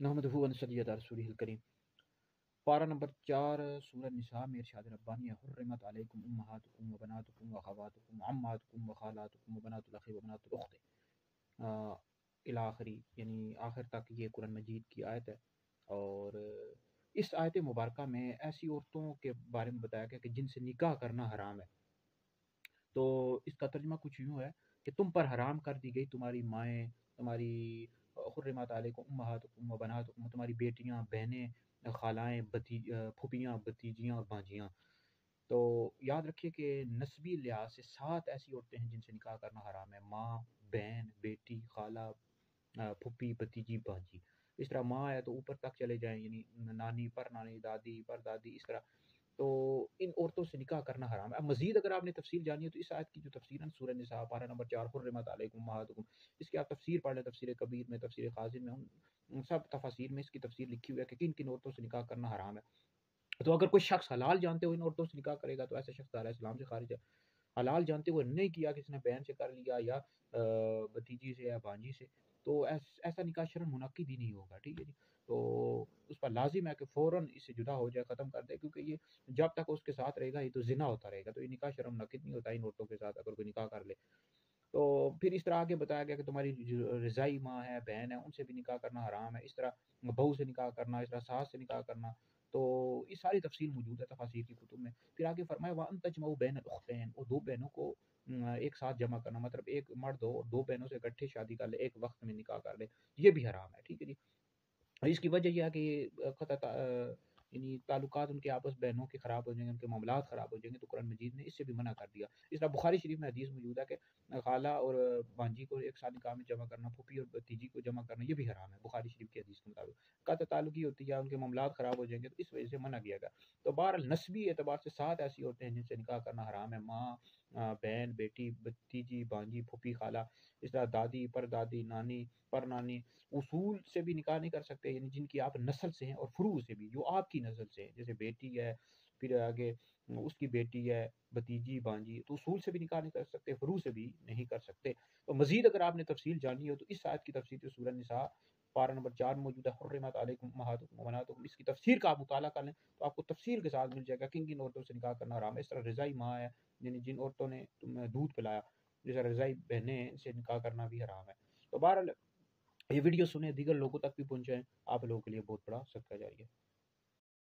नहमदुहु व नसल्ली अला रसूलिहिल करीम। पारा नंबर 4 सूरह निसा में इरशाद रब्बानी है, हुर्रिमत अलैकुम उम्महातुकुम व बनातुकुम व अख़वातुकुम व अम्मातुकुम व ख़ालातुकुम व बनातुल अख़ी व बनातुल उख़्ति इला आखिरी, यानी आखिर तक ये कुरान मजीद की आयत है। और इस आयत मुबारका में ऐसी औरतों के बारे में बताया गया कि जिनसे निकाह करना हराम है। तो इसका तर्जुमा कुछ यूँ है कि तुम पर हराम कर दी गई तुम्हारी माएँ, तुम्हारी हुर्रिमत अलैकुम उम्महातुकुम व बनातुकुम, तुम्हारी बेटियाँ, बहनें, खालाएँ, फूफियाँ, भतीजियाँ और भांजियाँ। तो याद रखिए कि नस्बी लिहाज से 7 ऐसी औरतें हैं जिनसे निकाह करना हराम है। माँ, बहन, बेटी, खाला, फूफी, भतीजी, भांजी। इस तरह माँ है तो ऊपर तक चले जाएँ, यानी नानी, परनानी, दादी, परदादी, इस तरह। तो इन औरतों से निकाह करना हराम है। अब मज़ीद अगर आपने तफ़सील जानी है तो इस आयत की जो तफ़सीर है सूरह निसा पारा नंबर 4 हुर्रिमत अलैकुम उम्महातुकुम, इसकी आप तफ़सीर पढ़ लें, तफ़सीर कबीर में, तफ़सीर ख़ाज़िन में, उन सब तफ़ासीर में इसकी तफ़सीर लिखी हुई है कि किन-किन औरतों से निकाह करना हराम है। तो अगर कोई शख्स हलाल जानते हुए इन औरतों से निकाह करेगा तो ऐसा शख्स दायरा इस्लाम से खारिज है। हलाल जानते हुए नहीं किया, किसी ने बहन से कर लिया या भतीजी से या भांजी से, तो ऐसा निकाह शरअन मुनक्किद ही नहीं होगा, ठीक है जी। तो उस पर लाजिम है कि फ़ौरन इससे जुदा हो जाए, ख़त्म कर दे, क्योंकि ये जब तक उसके साथ रहेगा ये तो ज़िना होता रहेगा। तो ये निकाह शरअन मुनक्किद नहीं होता इन औरतों के साथ अगर कोई निकाह कर ले। तो फिर इस तरह आगे बताया गया कि तुम्हारी जो रज़ाई माँ है, बहन है, उनसे भी निकाह करना हराम है। इस तरह बहू से निकाह करना, इस तरह सास से निकाह करना। तो ये सारी तफ़सील मौजूद है तफ़ासीर की कुतुब में। फिर आगे फरमाया व अन तजमऊ बैनल उख़्तैन, और 2 बहनों को एक साथ जमा करना, मतलब एक मर्द हो और 2 बहनों से इकट्ठे शादी कर ले, एक वक़्त में निकाह कर ले, ये भी हराम है, ठीक है जी। इसकी वजह ये है कि यानी ताल्लुकात उनके आपस बहनों के ख़राब हो जाएँगे, उनके मामलात ख़राब हो जाएँगे, तो कुरान मजीद ने इससे भी मना कर दिया। इस तरह बुखारी शरीफ में हदीस मौजूद है कि खाला और भांजी को एक साथ निकाह में जमा करना, फूफी और भतीजी को जमा करना, ये भी हराम है बुखारी शरीफ की हदीस के मुताबिक। कत ताल्लुकी होती है, उनके मामलात ख़राब हो जाएँगे, तो इस वजह से मना किया गया। तो बहरहाल नस्बी एतबार से 7 ऐसी औरतें हैं जिनसे निकाह करना हराम है। माँ, बहन, बेटी, भतीजी, भांजी, फूफी, खाला, इस तरह दादी, परदादी, नानी, परनानी। उसूल से भी निकाह नहीं कर सकते, यानी जिनकी आप नस्ल से हैं, और फ़ुरू से भी, जो आपकी नस्ल से हैं, जैसे बेटी है, फिर आगे उसकी बेटी है, भतीजी, भांजी, तो उसूल से भी निकाह नहीं कर सकते, फ़ुरू से भी नहीं कर सकते। तो मज़ीद अगर आपने तफ़सील जाननी हो तो इस आयत की तफ़सीर तो सूरह निसा पारा नंबर 4 में मौजूद है, हुर्रिमत अलैकुम उम्महातुकुम व बनातुकुम। इसकी तफ़सीर का आप मुताला कर लें तो आपको तफ़सील के साथ मिल जाएगा किन-किन औरतों से निकाह करना हराम है। इस तरह रज़ाई माँ है, यानी जिन औरतों ने तुम्हें दूध पिलाया, जैसे रज़ाई बहनें हैं, इनसे निकाह करना भी हराम है। तो बहरहाल ये वीडियो सुने, दीगर लोगों तक भी पहुँचाएँ, आप लोगों के लिए बहुत बड़ा सदका जारी है।